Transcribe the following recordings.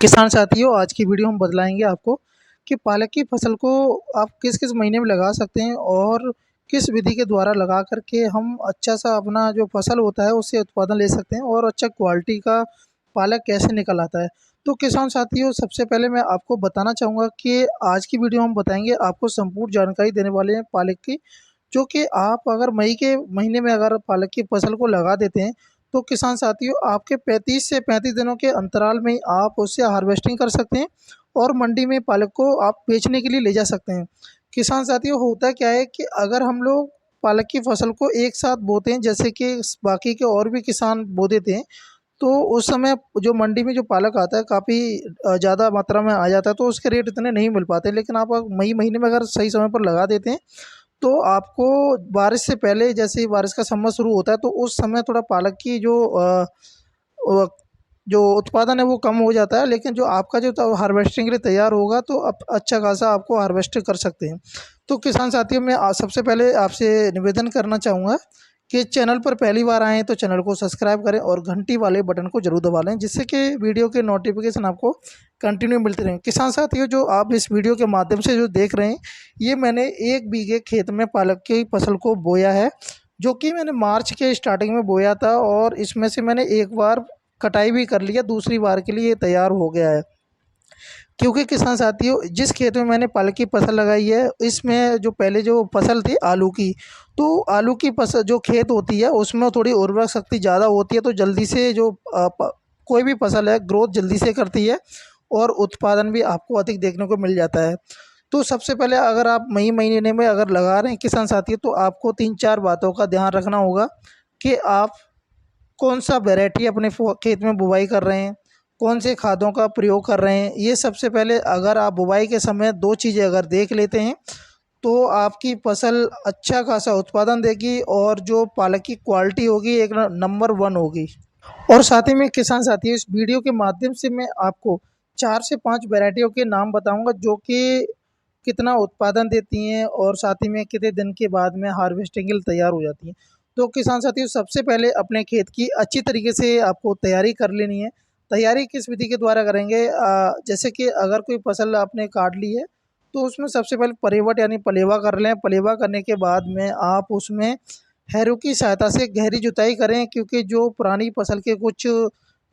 किसान साथियों, आज की वीडियो हम बतलाएंगे आपको कि पालक की फसल को आप किस किस महीने में लगा सकते हैं और किस विधि के द्वारा लगा करके हम अच्छा सा अपना जो फसल होता है उससे उत्पादन ले सकते हैं और अच्छा क्वालिटी का पालक कैसे निकल आता है। तो किसान साथियों, सबसे पहले मैं आपको बताना चाहूँगा कि आज की वीडियो हम बताएंगे आपको संपूर्ण जानकारी देने वाले हैं पालक की, जो कि आप अगर मई के महीने में अगर पालक की फसल को लगा देते हैं तो किसान साथियों आपके 35 से 35 दिनों के अंतराल में आप उससे हार्वेस्टिंग कर सकते हैं और मंडी में पालक को आप बेचने के लिए ले जा सकते हैं। किसान साथियों, होता क्या है कि अगर हम लोग पालक की फसल को एक साथ बोते हैं, जैसे कि बाकी के और भी किसान बो देते हैं, तो उस समय जो मंडी में जो पालक आता है काफ़ी ज़्यादा मात्रा में आ जाता है, तो उसके रेट इतने नहीं मिल पाते। लेकिन आप मई महीने में अगर सही समय पर लगा देते हैं तो आपको बारिश से पहले, जैसे ही बारिश का समय शुरू होता है, तो उस समय थोड़ा पालक की अ, जो उत्पादन है वो कम हो जाता है, लेकिन जो आपका जो हार्वेस्टिंग के लिए तैयार होगा तो आप अच्छा खासा आपको हार्वेस्ट कर सकते हैं। तो किसान साथियों, मैं सबसे पहले आपसे निवेदन करना चाहूँगा कि चैनल पर पहली बार आएँ तो चैनल को सब्सक्राइब करें और घंटी वाले बटन को ज़रूर दबा लें, जिससे कि वीडियो के नोटिफिकेशन आपको कंटिन्यू मिलते रहें। किसान साथियों, जो आप इस वीडियो के माध्यम से जो देख रहे हैं, ये मैंने 1 बीघे खेत में पालक की फसल को बोया है, जो कि मैंने मार्च के स्टार्टिंग में बोया था और इसमें से मैंने एक बार कटाई भी कर लिया, दूसरी बार के लिए ये तैयार हो गया है। क्योंकि किसान साथियों, जिस खेत में मैंने पालक की फसल लगाई है, इसमें जो पहले जो फसल थी आलू की, तो आलू की फसल जो खेत होती है उसमें थोड़ी उर्वरक शक्ति ज़्यादा होती है, तो जल्दी से जो कोई भी फसल है ग्रोथ जल्दी से करती है और उत्पादन भी आपको अधिक देखने को मिल जाता है। तो सबसे पहले अगर आप मई महीने में अगर लगा रहे हैं किसान साथी, तो आपको 3-4 बातों का ध्यान रखना होगा कि आप कौन सा वैरायटी अपने खेत में बुवाई कर रहे हैं, कौन से खादों का प्रयोग कर रहे हैं। ये सबसे पहले अगर आप बुवाई के समय 2 चीज़ें अगर देख लेते हैं तो आपकी फसल अच्छा खासा उत्पादन देगी और जो पालक की क्वालिटी होगी एक नंबर 1 होगी। और साथ ही में किसान साथी, इस वीडियो के माध्यम से मैं आपको 4 से 5 वैरायटियों के नाम बताऊंगा, जो कि कितना उत्पादन देती हैं और साथ ही में कितने दिन के बाद में हार्वेस्टिंग के लिए तैयार हो जाती हैं। तो किसान साथियों, सबसे पहले अपने खेत की अच्छी तरीके से आपको तैयारी कर लेनी है। तैयारी किस विधि के द्वारा करेंगे? जैसे कि अगर कोई फसल आपने काट ली है तो उसमें सबसे पहले परेवट यानी पलेवा कर लें। पलेवा करने के बाद में आप उसमें हैरों की सहायता से गहरी जुताई करें, क्योंकि जो पुरानी फसल के कुछ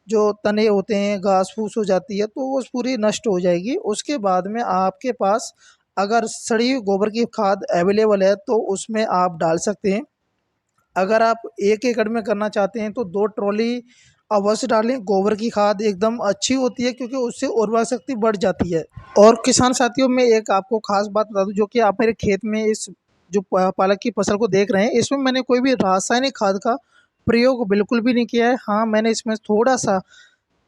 जो तने होते हैं, घास फूस हो जाती है, तो वो पूरी नष्ट हो जाएगी। उसके बाद में आपके पास अगर सड़ी हुई गोबर की खाद अवेलेबल है तो उसमें आप डाल सकते हैं। अगर आप 1 एकड़ में करना चाहते हैं तो 2 ट्रॉली अवश्य डालें। गोबर की खाद एकदम अच्छी होती है, क्योंकि उससे उर्वरा शक्ति बढ़ जाती है। और किसान साथियों, मैं एक आपको खास बात बता दूं, जो कि आप मेरे खेत में इस जो पालक की फसल को देख रहे हैं, इसमें मैंने कोई भी रासायनिक खाद का प्रयोग बिल्कुल भी नहीं किया है। हाँ, मैंने इसमें थोड़ा सा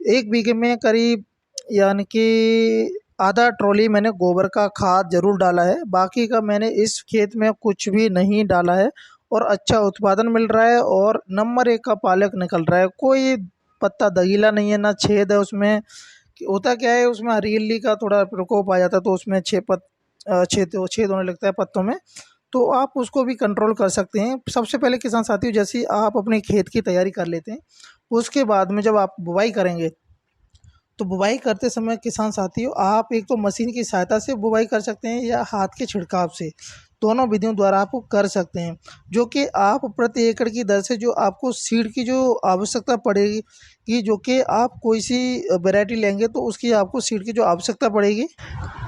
1 बीघे में करीब यानी कि आधा ट्रॉली मैंने गोबर का खाद ज़रूर डाला है। बाकी का मैंने इस खेत में कुछ भी नहीं डाला है और अच्छा उत्पादन मिल रहा है और नंबर 1 का पालक निकल रहा है। कोई पत्ता दगीला नहीं है, ना छेद है उसमें। होता क्या है, उसमें हरीली का थोड़ा प्रकोप आ जाता है, तो उसमें छेद छेद होने लगता है पत्तों में। तो आप उसको भी कंट्रोल कर सकते हैं। सबसे पहले किसान साथियों, जैसे ही आप अपने खेत की तैयारी कर लेते हैं, उसके बाद में जब आप बुवाई करेंगे, तो बुवाई करते समय किसान साथियों, आप एक तो मशीन की सहायता से बुवाई कर सकते हैं या हाथ के छिड़काव से, दोनों विधियों द्वारा आप कर सकते हैं। जो कि आप प्रति एकड़ की दर से जो आपको सीड की जो आवश्यकता पड़ेगी, कि जो कि आप कोई सी वैरायटी लेंगे तो उसकी आपको सीड की जो आवश्यकता पड़ेगी,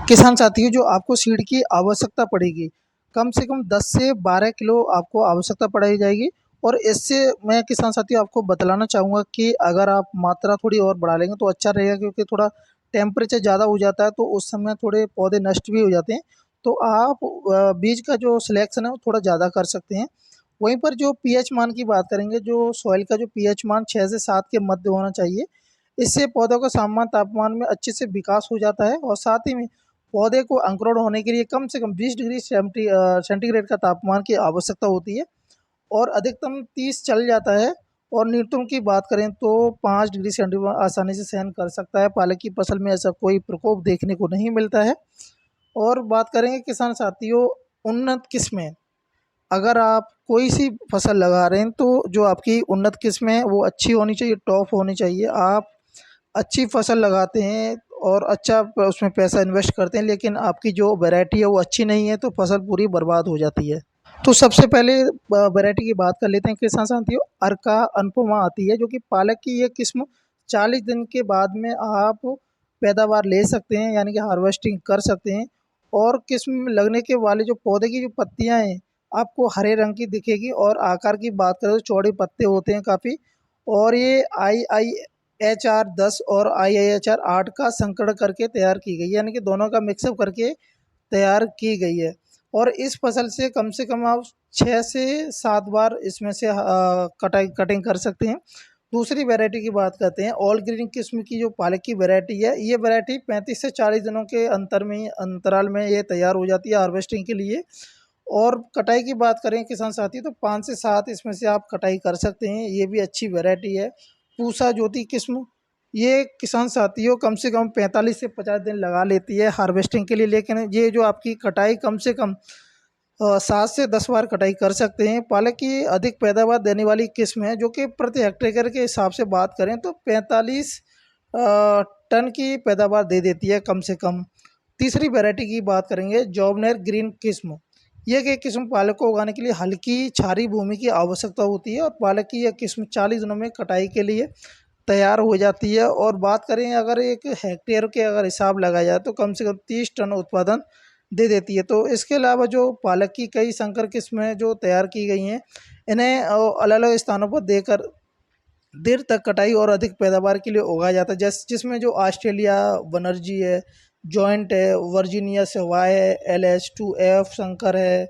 किसान साथियों, जो आपको सीड की आवश्यकता पड़ेगी, कम से कम 10 से 12 किलो आपको आवश्यकता पड़ाई जाएगी। और इससे मैं किसान साथियों आपको बतलाना चाहूँगा कि अगर आप मात्रा थोड़ी और बढ़ा लेंगे तो अच्छा रहेगा, क्योंकि थोड़ा टेम्परेचर ज़्यादा हो जाता है तो उस समय थोड़े पौधे नष्ट भी हो जाते हैं। तो आप बीज का जो सिलेक्शन है वो थोड़ा ज़्यादा कर सकते हैं। वहीं पर जो पीएच मान की बात करेंगे, जो सॉइल का जो पीएच मान 6 से 7 के मध्य होना चाहिए। इससे पौधों का सामान्य तापमान में अच्छे से विकास हो जाता है और साथ ही में पौधे को अंकुरण होने के लिए कम से कम 20 डिग्री सेंटीग्रेड का तापमान की आवश्यकता होती है और अधिकतम 30 चल जाता है। और न्यूनतम की बात करें तो 5 डिग्री सेंटीग्रेड आसानी से सहन कर सकता है। पालक की फसल में ऐसा कोई प्रकोप देखने को नहीं मिलता है। और बात करेंगे किसान साथियों उन्नत किस्में, अगर आप कोई सी फसल लगा रहे हैं तो जो आपकी उन्नत किस्में है वो अच्छी होनी चाहिए, टॉप होनी चाहिए। आप अच्छी फसल लगाते हैं और अच्छा उसमें पैसा इन्वेस्ट करते हैं, लेकिन आपकी जो वैरायटी है वो अच्छी नहीं है तो फसल पूरी बर्बाद हो जाती है। तो सबसे पहले वैरायटी की बात कर लेते हैं किसान साथियों। अर्का अनुपमा आती है, जो कि पालक की ये किस्म 40 दिन के बाद में आप पैदावार ले सकते हैं, यानी कि हार्वेस्टिंग कर सकते हैं। और किस्म में लगने के वाले जो पौधे की जो पत्तियां हैं आपको हरे रंग की दिखेगी, और आकार की बात करें तो चौड़े पत्ते होते हैं काफ़ी। और ये IIHR 10 और IIHR 8 का संकरण करके तैयार की गई है, यानी कि दोनों का मिक्सअप करके तैयार की गई है। और इस फसल से कम आप 6 से 7 बार इसमें से कटिंग कर सकते हैं। दूसरी वैरायटी की बात करते हैं, ऑल ग्रीन किस्म की जो पालक की वैरायटी है, ये वैरायटी 35 से 40 दिनों के अंतराल में ये तैयार हो जाती है हार्वेस्टिंग के लिए। और कटाई की बात करें किसान साथी, तो 5 से 7 इसमें से आप कटाई कर सकते हैं, ये भी अच्छी वैरायटी है। पूसा ज्योति किस्म, ये किसान साथियों कम से कम 45 से 50 दिन लगा लेती है हार्वेस्टिंग के लिए, लेकिन ये जो आपकी कटाई कम से कम 7 से 10 बार कटाई कर सकते हैं। पालक की अधिक पैदावार देने वाली किस्म है, जो कि प्रति हेक्टेयर के हिसाब से बात करें तो 45 टन की पैदावार दे देती है कम से कम। तीसरी वैरायटी की बात करेंगे, जॉबनेर ग्रीन किस्म। यह एक किस्म पालक को उगाने के लिए हल्की छारी भूमि की आवश्यकता होती है, और पालक की यह किस्म 40 दिनों में कटाई के लिए तैयार हो जाती है। और बात करें अगर एक हेक्टेयर के अगर हिसाब लगाया जाए तो कम से कम 30 टन उत्पादन दे देती है। तो इसके अलावा जो पालक की कई संकर किस्में जो तैयार की गई हैं, इन्हें अलग अलग स्थानों पर देकर देर तक कटाई और अधिक पैदावार के लिए उगाया जाता है, जिसमें जो ऑस्ट्रेलिया बनर्जी है, जॉइंट है, वर्जीनिया सेवाय है, LH2F शंकर है,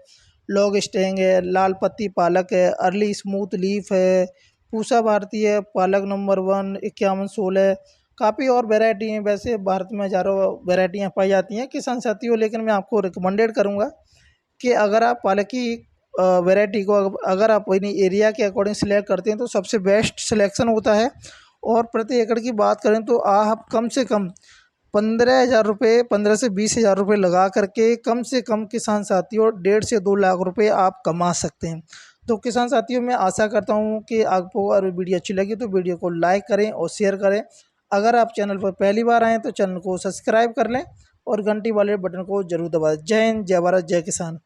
लॉग स्टेंग है, लाल पत्ती पालक है, अर्ली स्मूथ लीफ है, पूसा भारती है, पालक नंबर 1 5116। काफ़ी और वैरायटी हैं, वैसे भारत में हज़ारों वैरायटियाँ पाई जाती हैं किसान साथियों, लेकिन मैं आपको रिकमेंडेड करूँगा कि अगर आप पालक की वैरायटी को अगर आप अपनी एरिया के अकॉर्डिंग सिलेक्ट करते हैं तो सबसे बेस्ट सिलेक्शन होता है। और प्रति एकड़ की बात करें तो आप कम से कम 15,000 रुपये, 15 से 20 हज़ार रुपये लगा करके कम से कम किसान साथियों 1.5 से 2 लाख रुपये आप कमा सकते हैं। तो किसान साथियों, मैं आशा करता हूँ कि आपको अगर वीडियो अच्छी लगी तो वीडियो को लाइक करें और शेयर करें। अगर आप चैनल पर पहली बार आएँ तो चैनल को सब्सक्राइब कर लें और घंटी वाले बटन को जरूर दबा दें। जय हिंद, जय भारत, जय किसान।